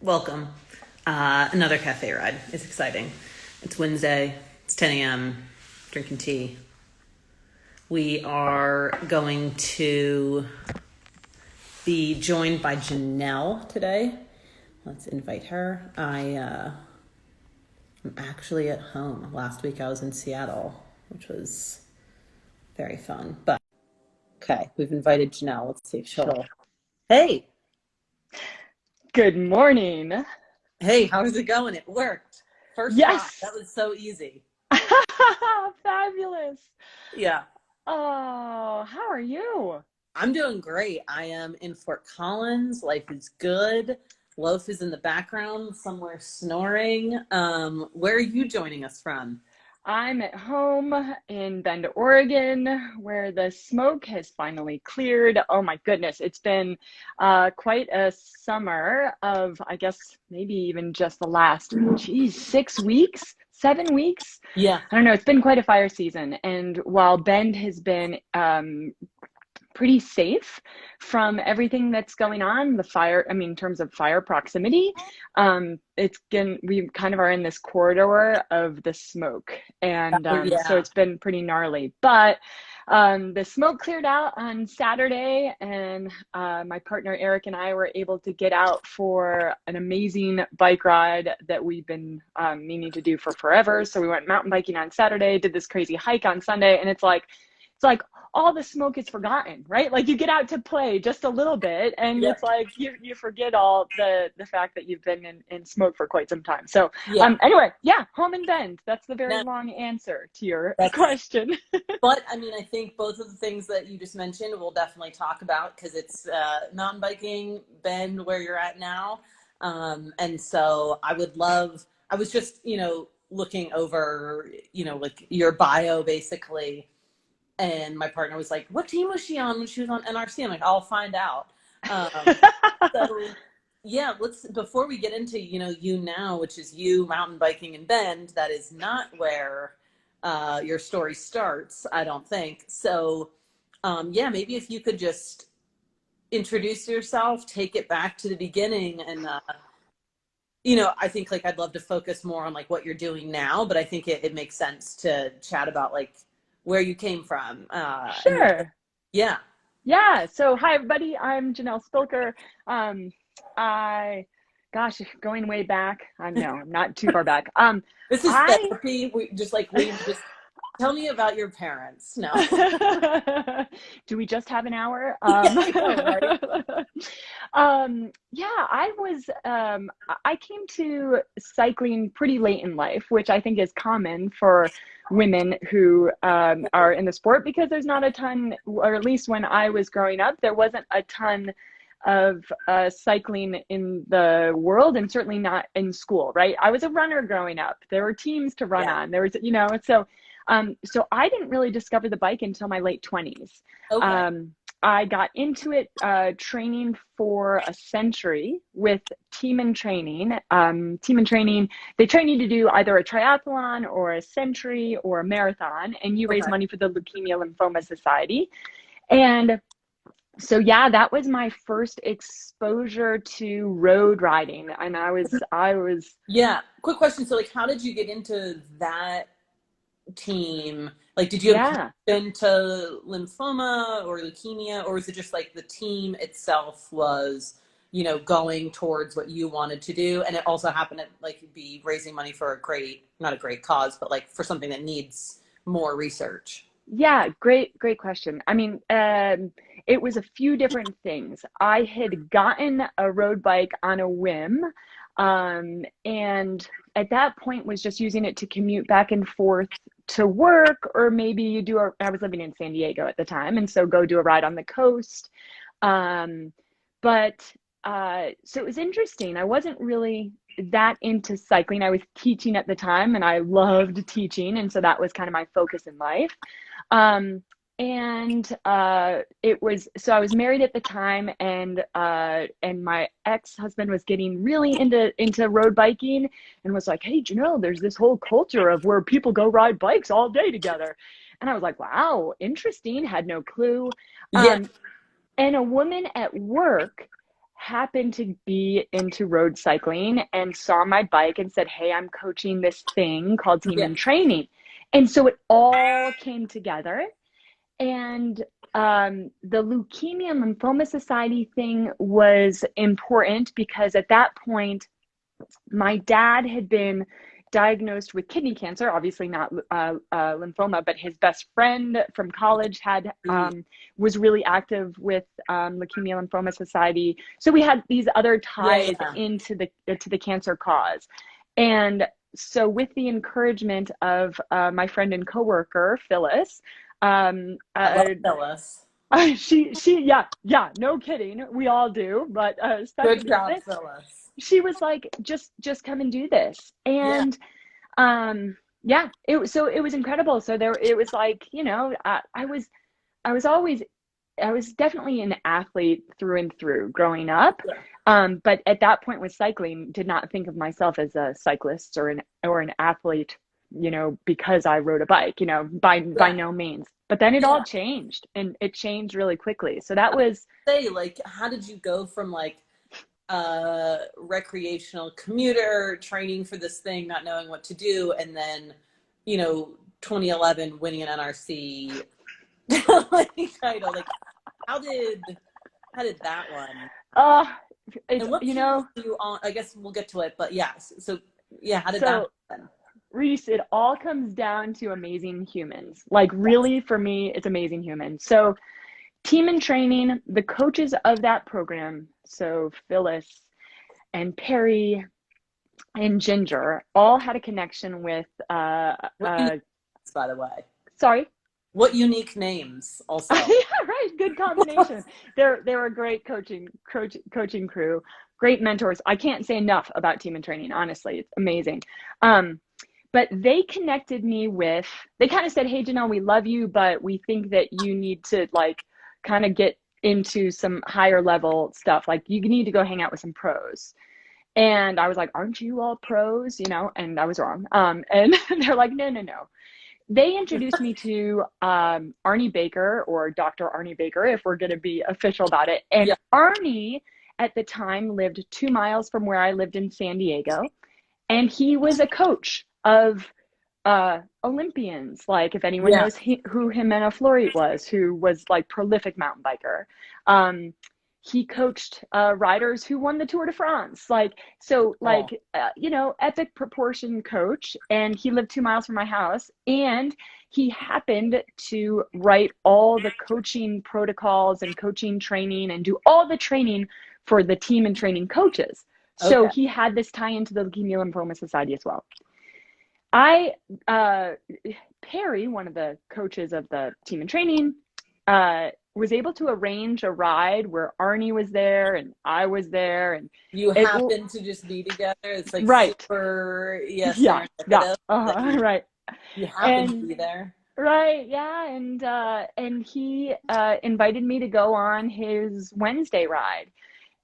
Welcome. Another cafe ride. It's exciting. It's Wednesday. It's 10 a.m. Drinking tea. We are going to be joined by Janel today. Let's invite her. I'm actually at home. Last week I was in Seattle, which was very fun. But okay, we've invited Janel. Let's see if she'll. Hey, Good morning. hey, how's it going? It worked. First try. Yes. That was so easy. Fabulous. Yeah. Oh, how are you? I'm doing great. I am in Fort Collins. Life is good. Loaf is in the background somewhere snoring. Where are you joining us from? I'm at home in Bend, Oregon, where the smoke has finally cleared. Oh my goodness, it's been quite a summer of, I guess, maybe even just the last, 6 weeks, 7 weeks. Yeah. I don't know. It's been quite a fire season. And while Bend has been pretty safe from everything that's going on, the fire, I mean, in terms of fire proximity, we kind of are in this corridor of the smoke. And Oh, so yeah. it's been pretty gnarly. But the smoke cleared out on Saturday, and my partner Eric and I were able to get out for an amazing bike ride that we've been meaning to do for forever. So we went mountain biking on Saturday, did this crazy hike on Sunday, and it's like all the smoke is forgotten, right? Like you get out to play just a little bit, and Yep. it's like you forget all the fact that you've been in smoke for quite some time. So Yeah. anyway, yeah, home and Bend. That's the very No, long answer to your that's, question. but I mean, I think both of the things that you just mentioned we'll definitely talk about because it's mountain biking, Bend, where you're at now. And so I was just, looking over, like your bio basically. And my partner was like, "What team was she on when she was on NRC?" I'm like, "I'll find out." Um, so yeah, let's before we get into you now, which is you mountain biking in Bend. That is not where your story starts, I don't think. So yeah, maybe if you could just introduce yourself, take it back to the beginning, and I think like I'd love to focus more on like what you're doing now, but I think it makes sense to chat about like where you came from and what. Sure. Yeah. Yeah. So hi everybody. I'm Janel Spilker. I gosh, going way back. I'm not too far back. This is I therapy. We just tell me about your parents. No. Do we just have an hour? Yeah, I know, right? Yeah, I came to cycling pretty late in life, which I think is common for women who are in the sport because there's not a ton, or at least when I was growing up, there wasn't a ton of cycling in the world, and certainly not in school, right? I was a runner growing up. There were teams to run Yeah. on. There was, so I didn't really discover the bike until my late 20s. Okay. I got into it training for a century with Team and Training. Team and Training, they train you to do either a triathlon or a century or a marathon, and you raise Okay. money for the Leukemia Lymphoma Society. And so yeah, that was my first exposure to road riding, and I was Yeah. Quick question. So like how did you get into that team? Like did you have yeah. been to lymphoma or leukemia, or was it just like the team itself was, going towards what you wanted to do? And it also happened to like be raising money for not a great cause, but like for something that needs more research. Yeah, great question. I mean, it was a few different things. I had gotten a road bike on a whim, and at that point was just using it to commute back and forth to work, or maybe I was living in San Diego at the time, and so go do a ride on the coast. Um, but so it was interesting. I wasn't really that into cycling. I was teaching at the time, and I loved teaching, and so that was kind of my focus in life. Um, and it was so I was married at the time, and my ex-husband was getting really into road biking, and was like, "Hey, Janelle, there's this whole culture of where people go ride bikes all day together." And I was like, "Wow, interesting." Had no clue. Yeah. Um, and a woman at work happened to be into road cycling and saw my bike and said, "Hey, I'm coaching this thing called Team Yeah. in Training." And so it all came together. And the Leukemia and Lymphoma Society thing was important because at that point, my dad had been diagnosed with kidney cancer, obviously not lymphoma, but his best friend from college had was really active with Leukemia Lymphoma Society. So we had these other ties into the cancer cause. And so with the encouragement of my friend and coworker, Phyllis, I love Phyllis. yeah, no kidding. We all do, but Good especially with job, this, Phyllis. she was like, just come and do this. Yeah. And yeah, it was incredible. So there, it was like, you know, I was always, I was definitely an athlete through and through growing up. Yeah. But at that point with cycling, did not think of myself as a cyclist or an athlete, you know, because I rode a bike, you know, by no means. But then it all changed, and it changed really quickly. So that was, say, like, how did you go from like recreational commuter training for this thing, not knowing what to do, and then, you know, 2011 winning an NRC like, title? Like, how did that one? it's, And what you team know, were you on? I guess we'll get to it, but yeah. So yeah, how did that so happen? Reese, it all comes down to amazing humans. Like, really, for me, it's amazing humans. So Team in Training, the coaches of that program, so Phyllis and Perry and Ginger, all had a connection with What unique names, by the way? sorry. What unique names also? Yeah, right. Good combination. They're a great coaching crew, great mentors. I can't say enough about Team in Training. Honestly, it's amazing. But they connected me with. They kind of said, "Hey, Janelle, we love you, but we think that you need to like kind of get into some higher level stuff. Like you need to go hang out with some pros." And I was like, "Aren't you all pros?" You know, and I was wrong. And they're like, "No, no, no." They introduced me to Arnie Baker, or Dr. Arnie Baker, if we're going to be official about it. And Yeah. Arnie, at the time, lived 2 miles from where I lived in San Diego. And he was a coach of Olympians. Like, if anyone knows who Jimena Flory was, who was like prolific mountain biker. He coached riders who won the Tour de France. Like, so like, you know, epic proportion coach. And he lived 2 miles from my house. And he happened to write all the coaching protocols and coaching training and do all the training for the Team in Training coaches. So he had this tie into the Leukemia Lymphoma Society as well. Perry, one of the coaches of the Team in Training, was able to arrange a ride where Arnie was there and I was there, and you happened to just be together. It's like super, serendipitous. Right. You happened to be there. Right, yeah, and he invited me to go on his Wednesday ride.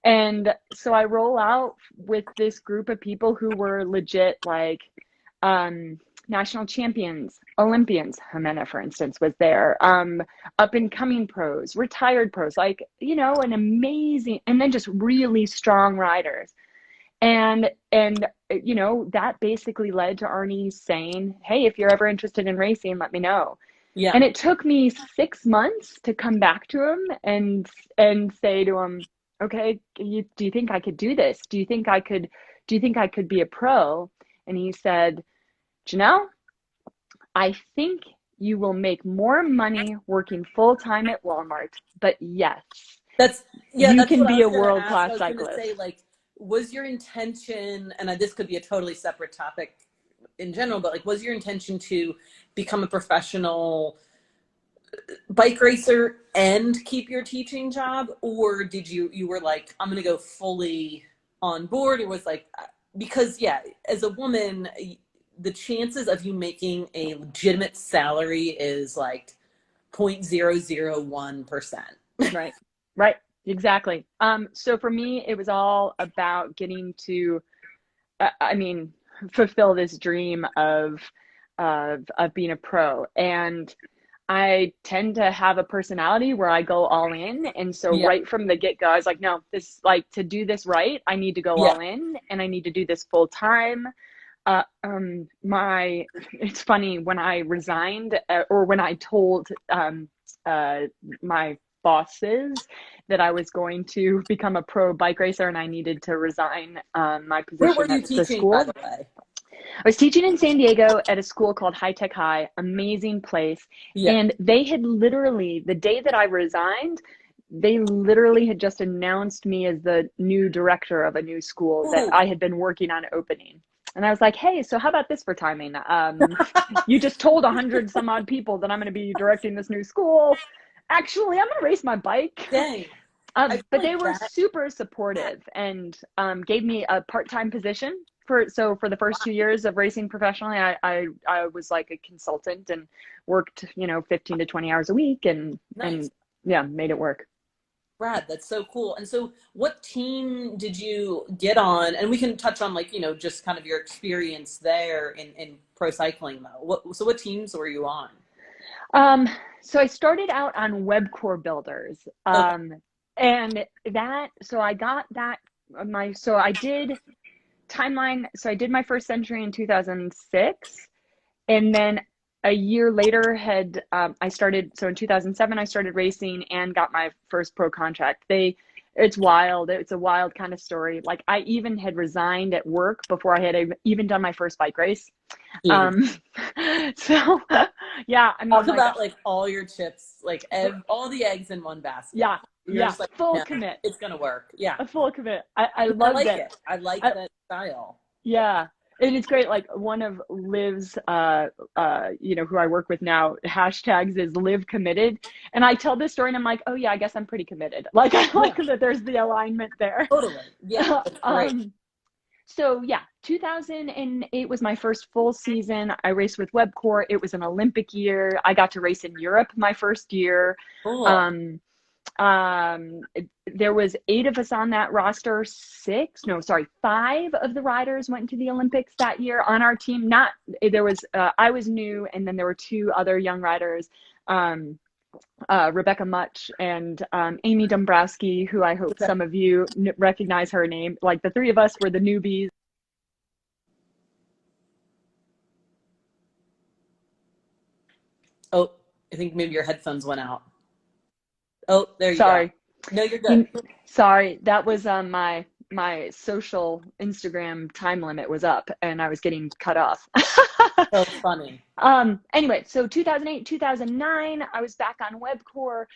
And so I roll out with this group of people who were legit, like, national champions, Olympians. Jimena, for instance, was there. Up and coming pros, retired pros, like, you know, an amazing, and then just really strong riders. And you know, that basically led to Arnie saying, "Hey, if you're ever interested in racing, let me know." Yeah. And it took me 6 months to come back to him and say to him, "Okay, do you think I could do this? Do you think I could be a pro?" And he said, "Janelle, I think you will make more money working full-time at Walmart, but yes, you can be a world-class cyclist." Say, like, was your intention, and this could be a totally separate topic in general, but like, was your intention to become a professional bike racer and keep your teaching job, or did you were like, I'm gonna go fully on board? It was like, because as a woman, the chances of you making a legitimate salary is like 0.001%. Right, exactly. So for me, it was all about getting to fulfill this dream of being a pro. And I tend to have a personality where I go all in. And so Yeah. right from the get-go, I was like, no, this, like, to do this right, I need to go Yeah. all in, and I need to do this full time. It's funny, when I resigned, or when I told my bosses that I was going to become a pro bike racer and I needed to resign my Where were position you at the teaching, by school. the way? I was teaching in San Diego at a school called High Tech High, amazing place. Yeah. And they had literally, the day that I resigned, they literally had just announced me as the new director of a new school that Ooh. I had been working on opening. And I was like, hey, so how about this for timing? You just told 100 some odd people that I'm going to be directing this new school. Actually, I'm going to race my bike. Dang. I feel But they like were that. super supportive and gave me a part-time position for the first 2 years of racing professionally. I was like a consultant and worked 15 to 20 hours a week, and Nice. yeah, made it work. Brad, that's so cool. And so what team did you get on? And we can touch on, like, just kind of your experience there in pro cycling though. So what teams were you on? So I started out on web core builders, Okay. and so I got that so I did timeline. So I did my first century in 2006, and then a year later I started, so in 2007 I started racing and got my first pro contract. It's wild. It's a wild kind of story. Like, I even had resigned at work before I had even done my first bike race. Jeez. um so yeah, I mean, Talk like, about like all your chips, like all the eggs in one basket. yeah, You're yeah, just like, full no, commit, it's gonna work. Yeah. a full commit. I I loved like it. it. I like I, that style. Yeah. And it's great. Like, one of Liv's, who I work with now, hashtags is Liv committed. And I tell this story and I'm like, oh yeah, I guess I'm pretty committed. Like, I Yeah, like that there's the alignment there. totally. Yeah, that's great. um, so yeah, 2008 was my first full season. I raced with Webcore. It was an Olympic year. I got to race in Europe my first year. Cool. Um, there was 8 of us on that roster. Five of the riders went to the Olympics that year on our team. Not there was I was new, and then there were 2 other young riders, Rebecca Much and Amy Dombrowski, who I hope Okay. some of you recognize her name. Like, the 3 of us were the newbies. Oh, I think maybe your headphones went out. Oh, there you go. Sorry. No, you're good. Sorry, that was my social Instagram time limit was up and I was getting cut off. So funny. Anyway, so 2008, 2009, I was back on Webcore.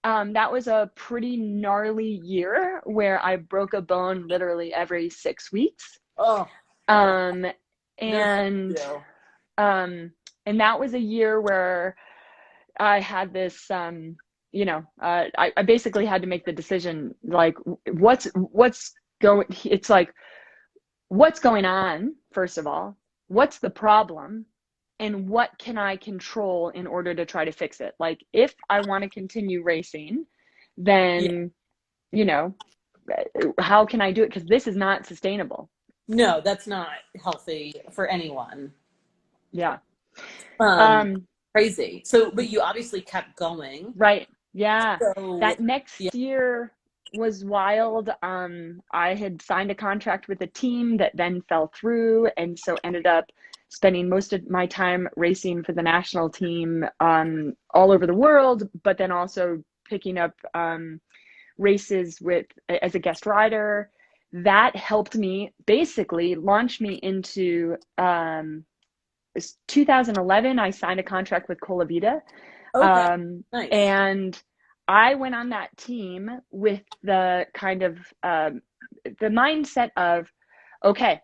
That was a pretty gnarly year where I broke a bone literally every 6 weeks. Oh, Um, no, thank and you. and that was a year where I had this, I basically had to make the decision, like, it's like, what's going on, first of all, what's the problem, and what can I control in order to try to fix it? Like, if I want to continue racing, Yeah. then, you know, how can I do it? Because this is not sustainable. No, that's not healthy for anyone. Yeah. Um, Um, Crazy. So, but you obviously kept going. right. Yeah. So, That yeah. next year was wild. I had signed a contract with a team that then fell through, and so ended up spending most of my time racing for the national team all over the world, but then also picking up races as a guest rider. That helped me basically launch me into 2011. I signed a contract with Colavita, Okay. Nice. and I went on that team with the kind of the mindset of, okay,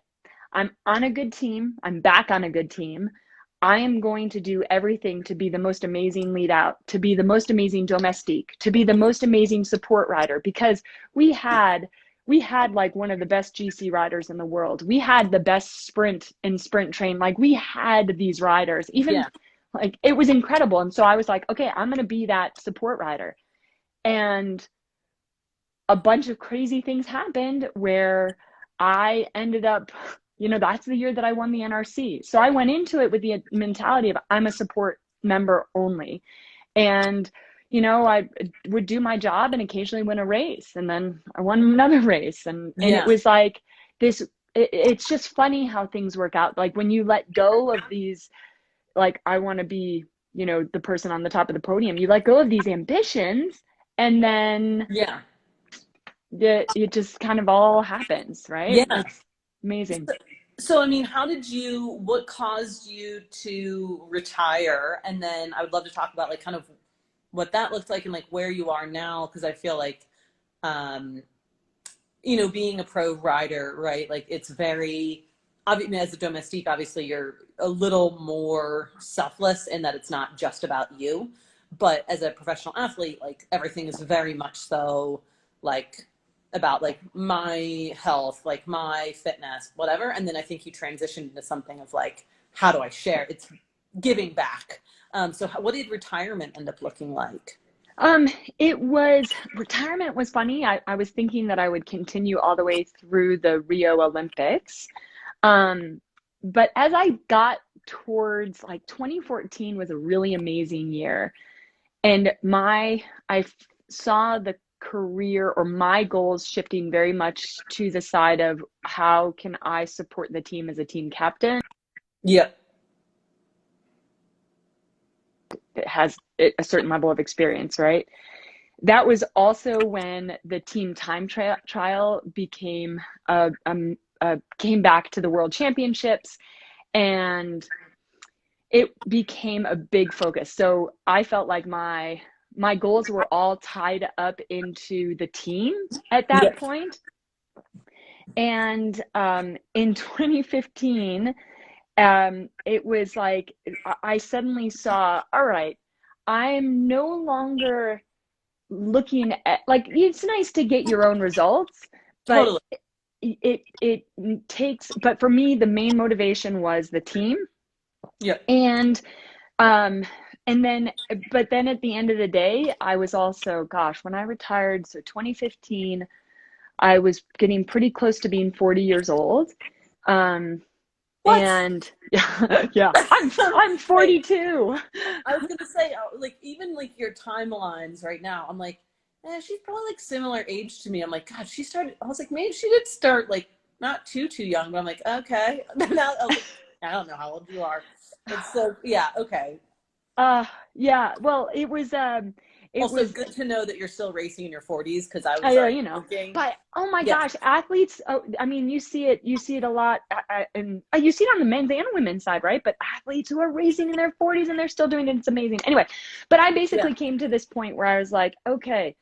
I'm on a good team. I'm back on a good team. I am going to do everything to be the most amazing lead out, to be the most amazing domestique, to be the most amazing support rider, because we had like one of the best GC riders in the world. We had the best sprint and sprint train. Like, we had these riders, even Yeah. like, it was incredible. And so I was like, okay, I'm going to be that support rider. And a bunch of crazy things happened where I ended up, that's the year that I won the NRC. So I went into it with the mentality of, I'm a support member only. And, you know, I would do my job and occasionally win a race, and then I won another race. And it Yeah. was like this, it's just funny how things work out. Like when you let go of these, like, I want to be, you know, the person on the top of the podium, you let go of these ambitions, and then Yeah. it just kind of all happens, right? Yeah. It's amazing. So, I mean, what caused you to retire? And then I would love to talk about like kind of what that looked like and like where you are now. Cause I feel like, um, you know, being a pro rider, right? Like it's very, obviously as a domestique, obviously you're a little more selfless in that it's not just about you. But as a professional athlete, like everything is very much so like about like my health, like my fitness, whatever. And then I think you transitioned into something of like, how do I share? It's giving back. So what did retirement end up looking like? It was, retirement was funny. I was thinking that I would continue all the way through the Rio Olympics. But as I got towards like 2014 was a really amazing year. And I saw the career or my goals shifting very much to the side of how can I support the team as a team captain Yeah. that has a certain level of experience, right? That was also when the team time trial became came back to the World Championships, and it became a big focus. So I felt like my goals were all tied up into the team at Yeah. that point. And in 2015, it was like I suddenly saw, all right, I'm no longer looking at, like, it's nice to get your own results, but Totally. it takes, but for me the main motivation was the team. Yeah. And um and then, but then at the end of the day, I was also, gosh, when I retired, so 2015, I was getting pretty close to being 40 years old. um What? and yeah, I'm Wait, 42. I was gonna say, like, even like your timelines right now, I'm like, she's probably like similar age to me. I'm like, God, she started. I was like, maybe she did start like not too young, but I'm like, okay. Now I was like, I don't know how old you are, but so yeah, okay. uh yeah, well, it Also, was good to know that you're still racing in your 40s because I was already you know, thinking, but oh my yeah, gosh, athletes, oh, I mean, you see it a lot, and you see it on the men's and women's side, right? But athletes who are racing in their 40s and they're still doing it, it's amazing. Anyway, but I yeah, basically came to this point where I was like, okay,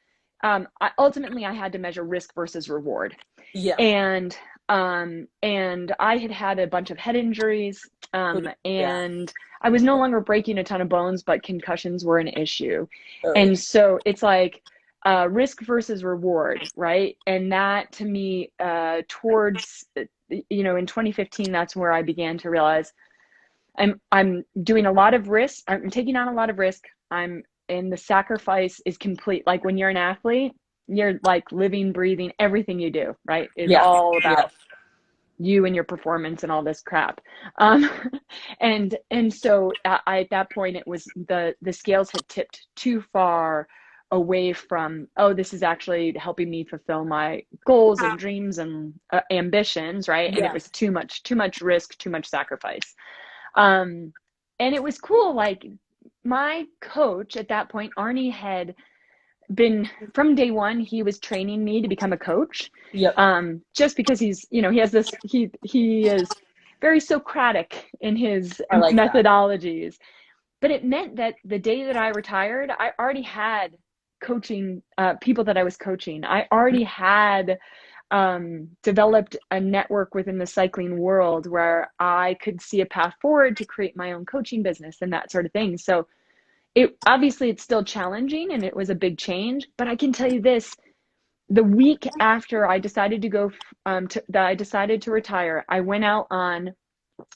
ultimately I had to measure risk versus reward. yeah, And I had a bunch of head injuries, yeah. and I was no longer breaking a ton of bones, but concussions were an issue. Oh, And so it's like, risk versus reward, right? And that to me, towards, you know, in 2015, that's where I began to realize I'm doing a lot of risk. I'm taking on a lot of risk. And the sacrifice is complete. Like when you're an athlete, you're like living, breathing, everything you do, right, is yeah, all yeah, about you and your performance and all this crap. Um, and so at that point, it was the scales had tipped too far away from, oh, this is actually helping me fulfill my goals and dreams and ambitions, right? And it yeah. was too much risk, too much sacrifice. Um, and it was cool. Like my coach at that point, Arnie, had been, from day one, he was training me to become a coach. Yep. Just because he's, you know, he has this, he is very Socratic in his I like that. methodologies. But it meant that the day that I retired, I already had coaching, people that I was coaching. I already had developed a network within the cycling world where I could see a path forward to create my own coaching business and that sort of thing. So it obviously, it's still challenging and it was a big change, but I can tell you this: the week after I decided to go, that I decided to retire, I went out on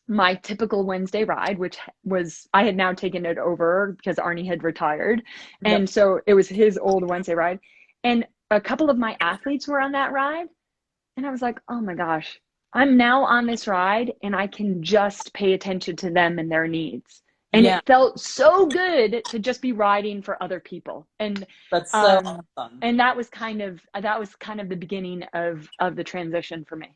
my typical Wednesday ride, which was, I had now taken it over because Arnie had retired. Yep. And so it was his old Wednesday ride. And a couple of my athletes were on that ride. And I was like, oh my gosh, I'm now on this ride and I can just pay attention to them and their needs. And Yeah. it felt so good to just be riding for other people. That's so Um, awesome. and that was kind of the beginning of the transition for me.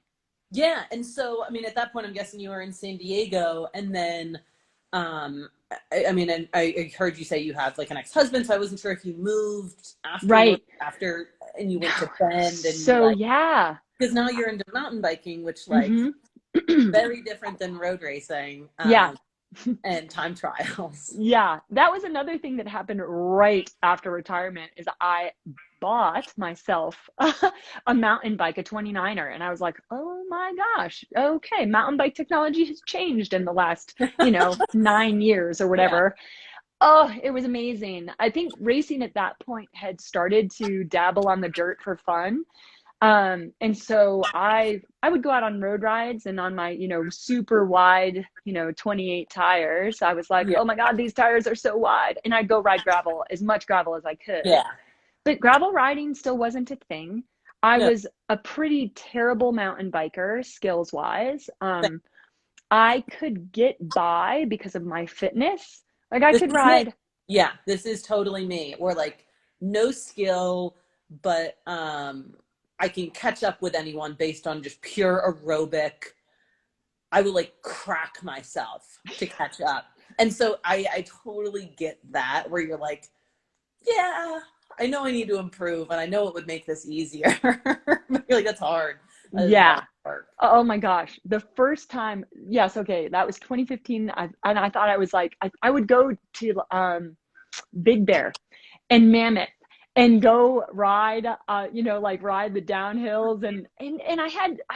Yeah. And so, I mean, at that point, I'm guessing you were in San Diego, and then, I mean, and I heard you say you have like an ex-husband, so I wasn't sure if you moved afterward, Right. after, and you went to Bend, and you So like, yeah. because now you're into mountain biking, which like Hmm. very different than road racing, Yeah. and time trials. Yeah, that was another thing that happened right after retirement is I bought myself a mountain bike, a 29er, and I was like, "Oh my gosh. Okay, mountain bike technology has changed in the last, 9 years or Yeah. whatever." Oh, it was amazing. I think racing at that point had started to dabble on the dirt for fun. And so I would go out on road rides, and on my, super wide, 28 tires, I was like, Yeah. oh my God, these tires are so wide. And I'd go ride gravel, as much gravel as I could. Yeah. But gravel riding still wasn't a thing. I No. was a pretty terrible mountain biker, skills wise. I could get by because of my fitness. Like I This could is me. ride. Yeah, this is totally me. Or like no skill, but I can catch up with anyone based on just pure aerobic. I will like crack myself to catch up. And so I totally get that, where you're like, yeah, I know I need to improve, and I know it would make this easier. But you're like, that's hard. That is a lot Yeah. of work. Oh my gosh. The first time, yes, okay, that was 2015. And I thought I was like, I would go to Big Bear and Mammoth and go ride, like ride the downhills. And I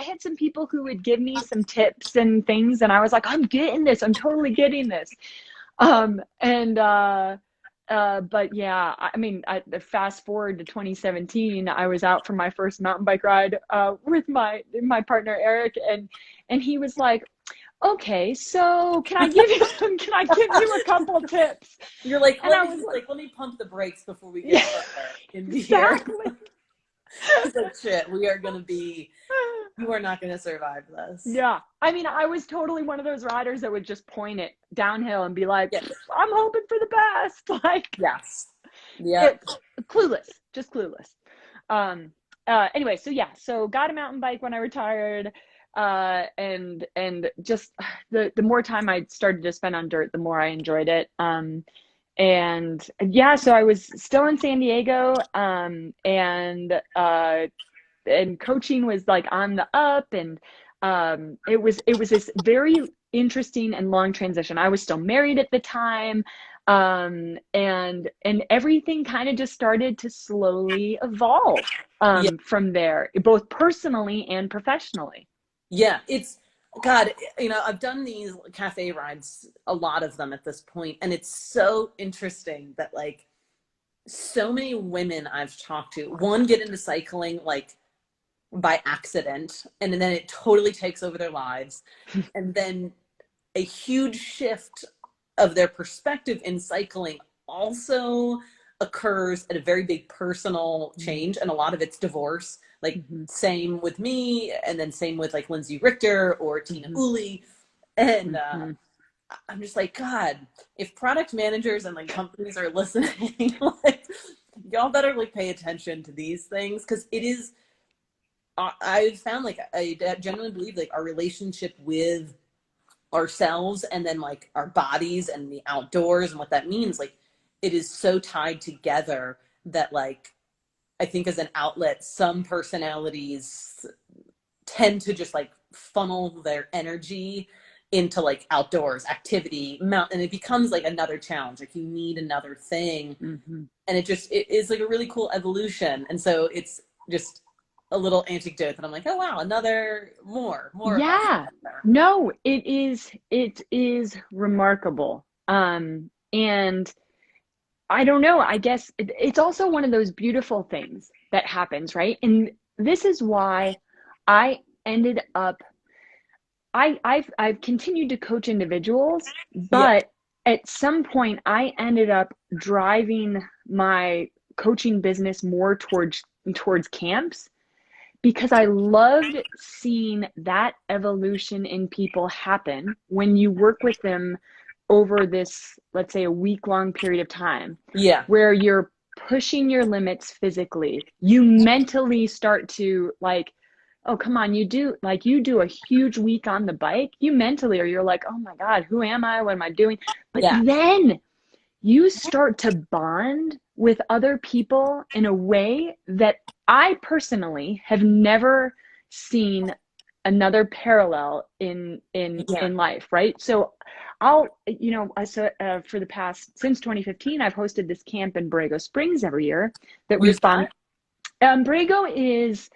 had some people who would give me some tips and things. And I was like, I'm getting this. I'm totally getting this. And but yeah, I mean, fast forward to 2017, I was out for my first mountain bike ride with my partner Eric, and he was like, "Okay, so can I give you a couple tips?" You're like, And I he's was like, like, let me pump the brakes before we get "Yeah, further in here. exactly." He's like, shit, you are not gonna survive this. Yeah, I mean, I was totally one of those riders that would just point it downhill and be like, Yeah. "I'm hoping for the best." Like, Yes. Yep. it clueless, just clueless. um Anyway, so yeah, so got a mountain bike when I retired, and just the more time I started to spend on dirt, the more I enjoyed it. And yeah, so I was still in San Diego, and coaching was like on the up, and it was this very interesting and long transition. I was still married at the time, and everything kind of just started to slowly evolve Yeah. from there, both personally and professionally. Yeah. It's God, I've done these cafe rides, a lot of them at this point, and it's so interesting that like so many women I've talked to, one, get into cycling like by accident, and then it totally takes over their lives. And then a huge shift of their perspective in cycling also occurs at a very big personal change, and a lot of it's divorce. Like Mm-hmm. same with me, and then same with like Lindsay Richter or Tina Mm-hmm. Uli. And Mm-hmm. I'm just like, God, if product managers and like companies are listening, like y'all better like pay attention to these things, because it is, I've found like I genuinely believe like our relationship with ourselves, and then like our bodies and the outdoors and what that means, like it is so tied together that like I think as an outlet, some personalities tend to just like funnel their energy into like outdoors activity, and it becomes like another challenge, like you need another thing. Mm-hmm. And it is like a really cool evolution. And so it's just a little anecdote that I'm like, oh wow, another more of us Yeah, there. no, it is remarkable. And I don't know, I guess it's also one of those beautiful things that happens, right? And this is why I ended up I've continued to coach individuals, Yeah. but at some point I ended up driving my coaching business more towards camps, because I loved seeing that evolution in people happen when you work with them over this, let's say, a week-long period of time, Yeah. where you're pushing your limits physically, you mentally start to like, oh, come on, you do a huge week on the bike, you mentally, or you're like, oh my God, who am I? What am I doing? But Yeah. then you start to bond with other people in a way that I personally have never seen another parallel Yeah. in life, right? So I'll, for the past, since 2015, I've hosted this camp in Borrego Springs every year that Where's we've that? done. Borrego is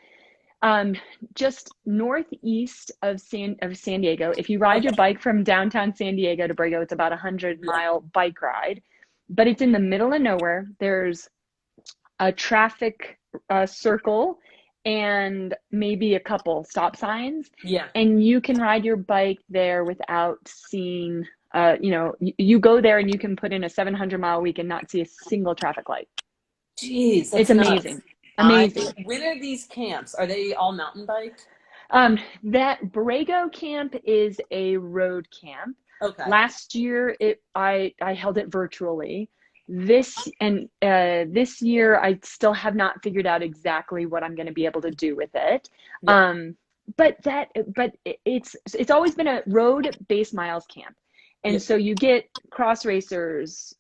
um, just northeast of San Diego. If you ride Okay. your bike from downtown San Diego to Borrego, it's about a 100 Yeah. mile bike ride, but it's in the middle of nowhere. There's a traffic circle and maybe a couple stop signs, Yeah. and you can ride your bike there without seeing. You go there and you can put in a 700-mile week and not see a single traffic light. Jeez, It's that's nuts. amazing, amazing. When are these camps? Are they all mountain bike? That Borrego camp is a road camp. Okay. Last year, I held it virtually. This year, I still have not figured out exactly what I'm going to be able to do with it. Yeah. But it's always been a road-based miles camp, and Yeah. so you get cross racers,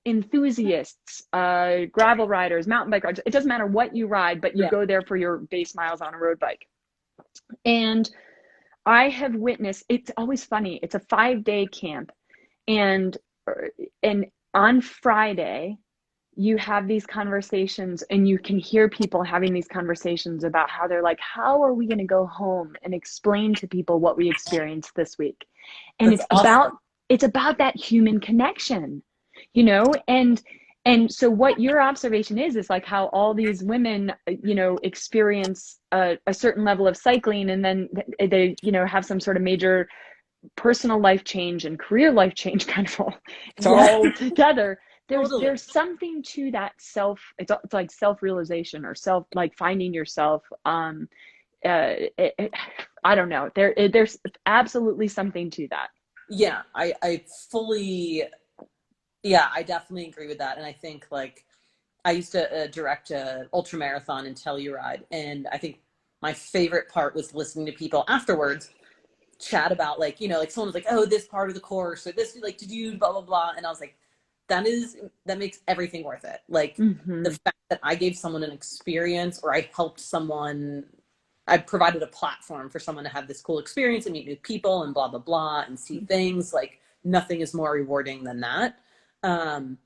enthusiasts, gravel riders, mountain bike riders. It doesn't matter what you ride, but you Yeah. go there for your base miles on a road bike. And I have witnessed, it's always funny. It's a 5-day camp. And and on Friday, you have these conversations and you can hear people having these conversations about how they're like, how are we going to go home and explain to people what we experienced this week? And That's awesome. it's about that human connection, you know? And so what your observation is like how all these women, experience a certain level of cycling, and then they, have some sort of major personal life change and career life change, kind of it's Yeah. all together. Totally. There's something to that it's like self-realization, or like finding yourself. I don't know. There's absolutely something to that. Yeah, I fully, yeah, I definitely agree with that. And I think like I used to direct a ultra marathon in Telluride, and I think my favorite part was listening to people afterwards chat about like, like someone was like, oh, this part of the course or this like to do blah blah blah, and I was like, that makes everything worth it. Like Mm-hmm. the fact that I gave someone an experience, or I helped someone, I provided a platform for someone to have this cool experience and meet new people and blah blah blah and see things, like nothing is more rewarding than that. Um,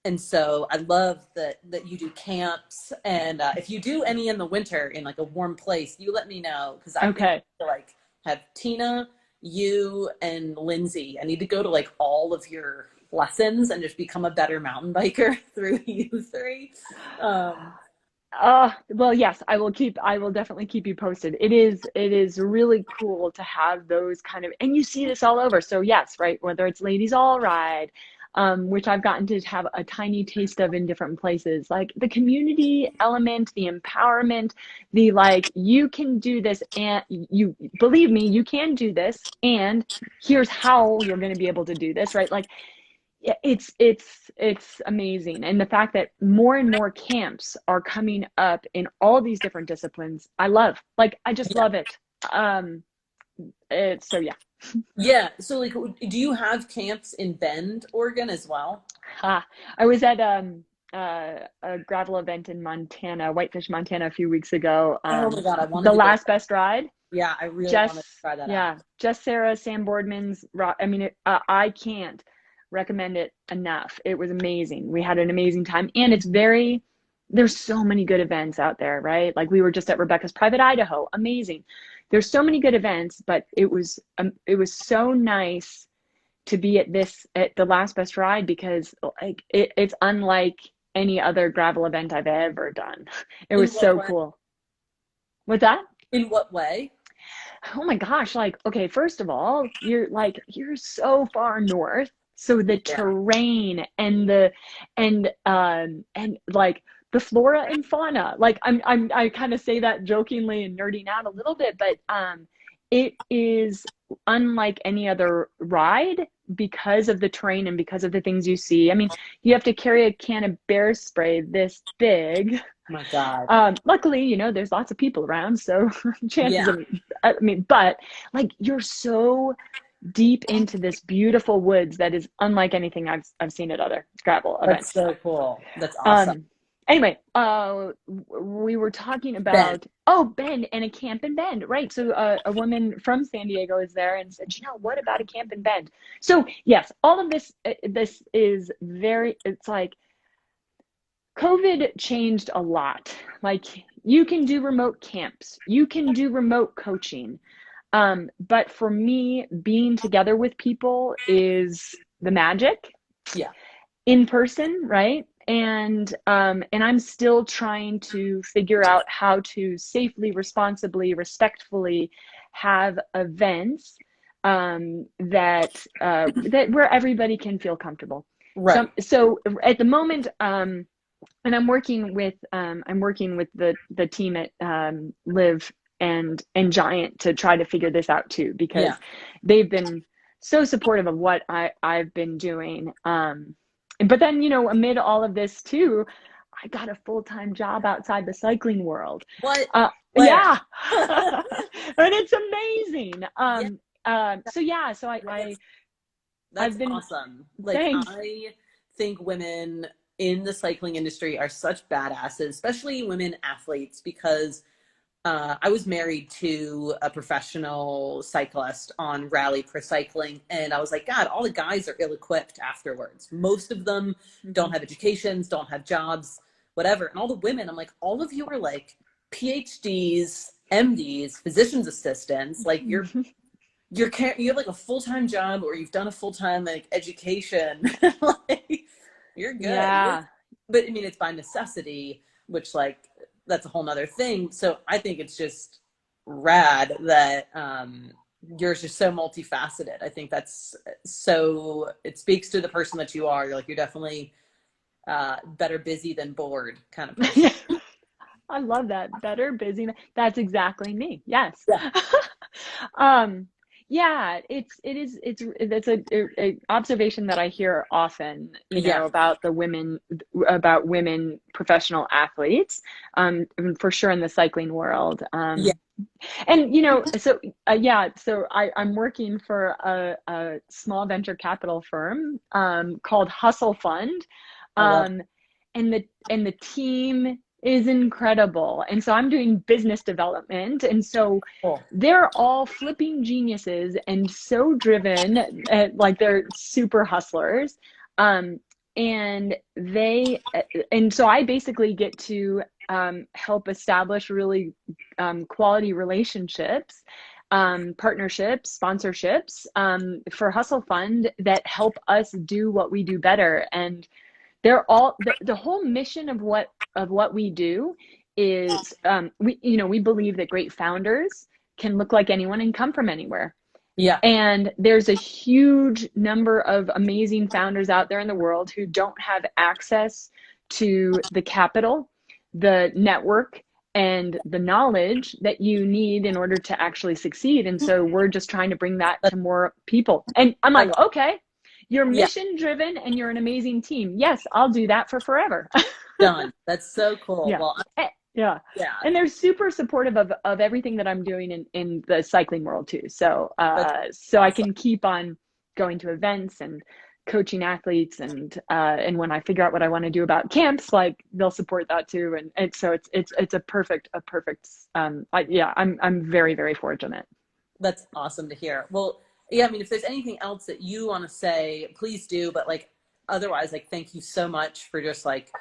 and so I love that you do camps, and if you do any in the winter in like a warm place, you let me know, because I think Okay. like have Tina, you, and Lindsay. I need to go to like all of your lessons and just become a better mountain biker through you three. Well, yes, I will definitely keep you posted. It is really cool to have those kind of, and you see this all over. So yes, right, whether it's Ladies All Ride, which I've gotten to have a tiny taste of in different places, like the community element, the empowerment, the like, you can do this, and you believe me, you can do this, and here's how you're going to be able to do this, right? Like, yeah, it's amazing. And the fact that more and more camps are coming up in all these different disciplines, I just Yeah. love it. So yeah. Yeah. So like, do you have camps in Bend, Oregon as well? I was at a gravel event in Montana, Whitefish, Montana, a few weeks ago. Oh my God, I wanted The to go. Last Best Ride. Yeah, I really wanted to Jess, try that out. yeah, Jess Sarah, Sam Boardman's. I mean, I can't recommend it enough. It was amazing. We had an amazing time, and there's so many good events out there, right? Like we were just at Rebecca's Private Idaho, amazing. There's so many good events, but it was so nice to be at the Last Best Ride, because like it's unlike any other gravel event I've ever done. It In was what so way? cool. With that? In what way? Oh my gosh, like, okay, first of all, you're so far north. So the Yeah. terrain and like the flora and fauna, like I kind of say that jokingly and nerding out a little bit, but it is unlike any other ride because of the terrain and because of the things you see. I mean, you have to carry a can of bear spray this big. Oh my God. Luckily, you know, there's lots of people around, so chances Yeah. of, I mean, but like you're so deep into this beautiful woods that is unlike anything I've seen at other gravel That's events. so cool. That's awesome. Um, anyway, we were talking Ben. about Bend and a camp in Bend, right? So a woman from San Diego is there and said, you know, what about a camp in Bend? So yes, all of this this is very. It's like COVID changed a lot. Like you can do remote camps, you can do remote coaching. But for me, being together with people is the magic Yeah. in person, right? And I'm still trying to figure out how to safely, responsibly, respectfully have events that where everybody can feel comfortable. Right. So at the moment, and I'm working with the team at Liv and Giant to try to figure this out too, because Yeah. they've been so supportive of what I've been doing. But then, you know, amid all of this too, I got a full-time job outside the cycling world. What? Where? Yeah, and it's amazing. Yeah. So yeah, so That's I've been, awesome. Like, thanks. I think women in the cycling industry are such badasses, especially women athletes, because I was married to a professional cyclist on Rally Pro Cycling, and I was like, God, all the guys are ill-equipped afterwards. Most of them don't have educations, don't have jobs, whatever. And all the women, I'm like, all of you are like PhDs, MDs, physician's assistants. Like you have like a full-time job, or you've done a full-time like education. Like you're good. Yeah. But I mean, it's by necessity, which like that's a whole nother thing. So I think it's just rad that you're just so multifaceted. I think that's so, it speaks to the person that you are. You're like, you're definitely better busy than bored kind of person. Yeah. I love that. Better, busy. That's exactly me. Yes. Yeah. um, yeah, it's a observation that I hear often, you Yeah. know, about women professional athletes, for sure in the cycling world. Yeah. And you know, so yeah, so I'm working for a small venture capital firm called Hustle Fund, I love um, and the team is incredible. And so I'm doing business development, and so it. they're all flipping geniuses and so driven, like they're super hustlers. Um, and so I basically get to help establish really quality relationships, partnerships, sponsorships for Hustle Fund that help us do what we do better. And they're all the whole mission of what we do is we believe that great founders can look like anyone and come from anywhere. Yeah. And there's a huge number of amazing founders out there in the world who don't have access to the capital, the network, and the knowledge that you need in order to actually succeed. And so we're just trying to bring that to more people. And I'm like, okay, you're Yeah. mission driven and you're an amazing team. Yes, I'll do that for forever. Done. That's so cool. Yeah. Well, Yeah. yeah. And they're super supportive of everything that I'm doing in the cycling world too. So That's I awesome. can keep on going to events and coaching athletes, and when I figure out what I want to do about camps, like they'll support that too. And so it's a perfect I'm very, very fortunate. That's awesome to hear. Well, yeah, I mean, if there's anything else that you want to say, please do. But like, otherwise, like, thank you so much for just like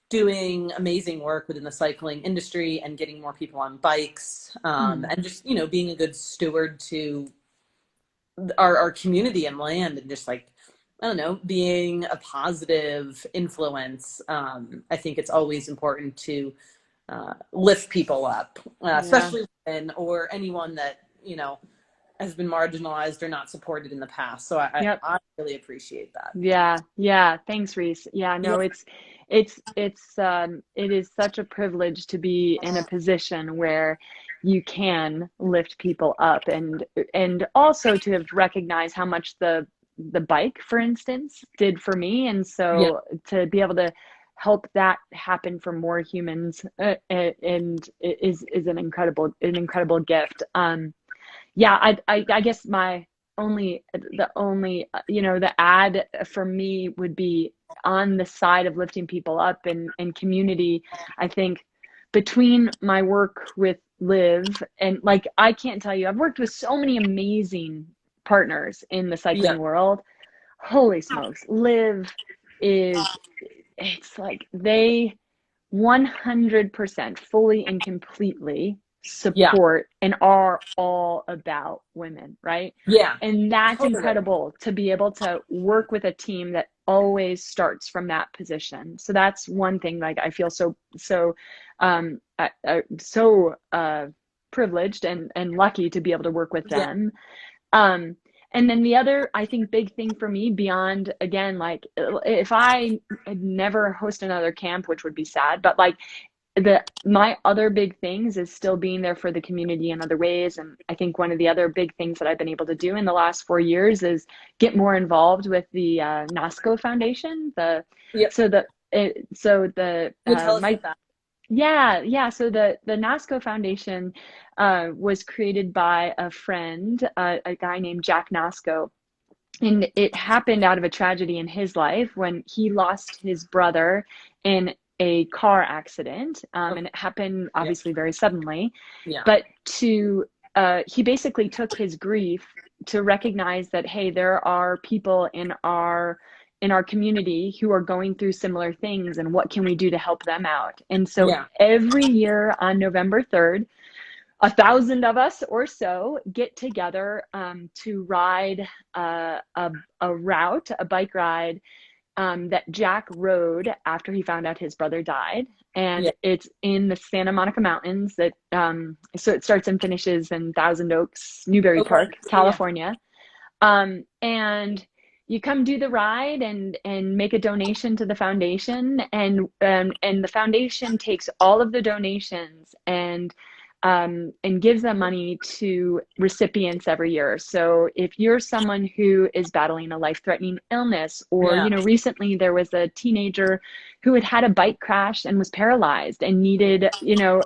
doing amazing work within the cycling industry and getting more people on bikes, and just, you know, being a good steward to our community and land, and just like, I don't know, being a positive influence. I think it's always important to lift people up, Yeah. especially women or anyone that, you know, has been marginalized or not supported in the past. So Yep. I really appreciate that. Yeah, yeah. Thanks, Reese. Yeah, Yeah. no, it is such a privilege to be in a position where you can lift people up, and also to have recognized how much the bike, for instance, did for me. And Yeah. so to be able to help that happen for more humans, and is an incredible gift. Yeah, I guess the only, the ad for me would be on the side of lifting people up and community. I think between my work with Liv, and like, I can't tell you, I've worked with so many amazing partners in the Yeah. cycling world. Holy smokes, Liv is, it's like they 100% fully and completely Yeah. support and are all about women, right? Yeah. And that's Totally. incredible to be able to work with a team that always starts from that position. So that's one thing, like, I feel so privileged and lucky to be able to work with Yeah. them. Um, and then the other, I think, big thing for me beyond, again, like, if I had never host another camp, which would be sad, but like, my other big things is still being there for the community in other ways. And I think one of the other big things that I've been able to do in the last 4 years is get more involved with the Nasco Foundation. Yep. So the so the You tell us my about that. Yeah. So the Nasco Foundation was created by a friend, a guy named Jack Nasco. And it happened out of a tragedy in his life when he lost his brother in a car accident. Okay. And it happened Yeah. obviously very suddenly. Yeah. But he basically took his grief to recognize that, hey, there are people in our community who are going through similar things, and what can we do to help them out? And so Yeah. every year on November 3rd, 1,000 of us or so get together to ride a bike ride that Jack rode after he found out his brother died. Yeah. And it's in the Santa Monica Mountains. So it starts and finishes in Thousand Oaks, Newberry Okay. Park, Yeah. California. And you come do the ride and make a donation to the foundation, and the foundation takes all of the donations and gives that money to recipients every year. So if you're someone who is battling a life-threatening illness, or, Yeah. recently there was a teenager who had a bike crash and was paralyzed and needed,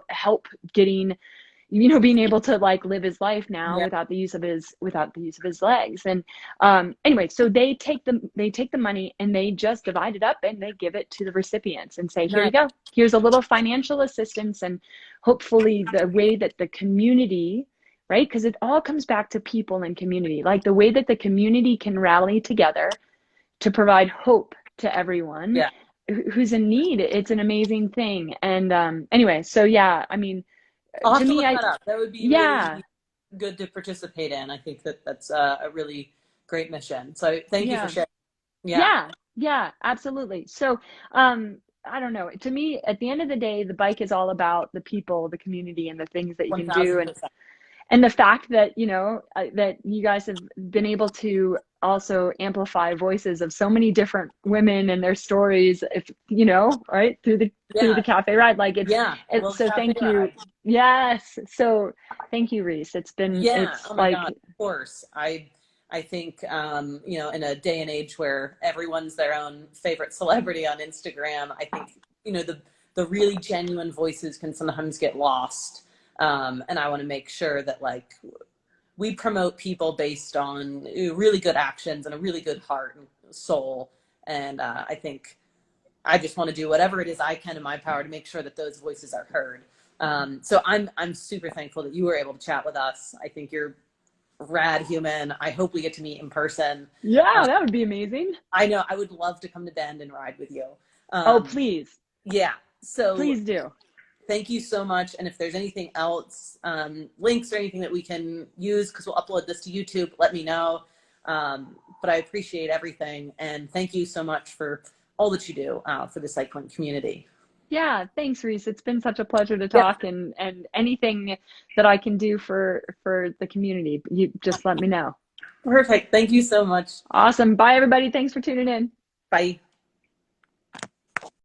help getting, being able to like live his life now Yeah. without the use of his legs. And anyway, so they take the money and they just divide it up and they give it to the recipients and say, here you Nice. go. Here's a little financial assistance, and hopefully the way that the community, right? Because it all comes back to people and community, like the way that the community can rally together to provide hope to everyone Yeah. who's in need. It's an amazing thing. And anyway, so yeah, I mean, I'll to have to me, look that up. That would be yeah, really good to participate in. I think that that's a really great mission. So thank you for yeah, sharing. Yeah. yeah, absolutely. So, I don't know. To me, at the end of the day, the bike is all about the people, the community, and the things that you can do. And 1000%. and the fact that, that you guys have been able to also amplify voices of so many different women and their stories, if right, through the Yeah. cafe ride, like Yeah. it's Well, the so cafe thank you. ride. Yes, so thank you, Reese. Yeah. It's Oh my like, God. Of course. I think in a day and age where everyone's their own favorite celebrity on Instagram, I think the really genuine voices can sometimes get lost. And I want to make sure that like we promote people based on really good actions and a really good heart and soul. And I think I just want to do whatever it is I can in my power to make sure that those voices are heard. So I'm super thankful that you were able to chat with us. I think you're a rad human. I hope we get to meet in person. yeah, that would be amazing. I know I would love to come to Bend and ride with you. Oh, Um, please, yeah. So please do. thank you so much. And if there's anything else, links or anything that we can use, because we'll upload this to YouTube, let me know. But I appreciate everything. And thank you so much for all that you do for the cycling community. Yeah, thanks, Reese. It's been such a pleasure to Yeah, talk, and anything that I can do for the community, you just let me know. perfect. Thank you so much. Awesome. Bye, everybody. Thanks for tuning in. Bye.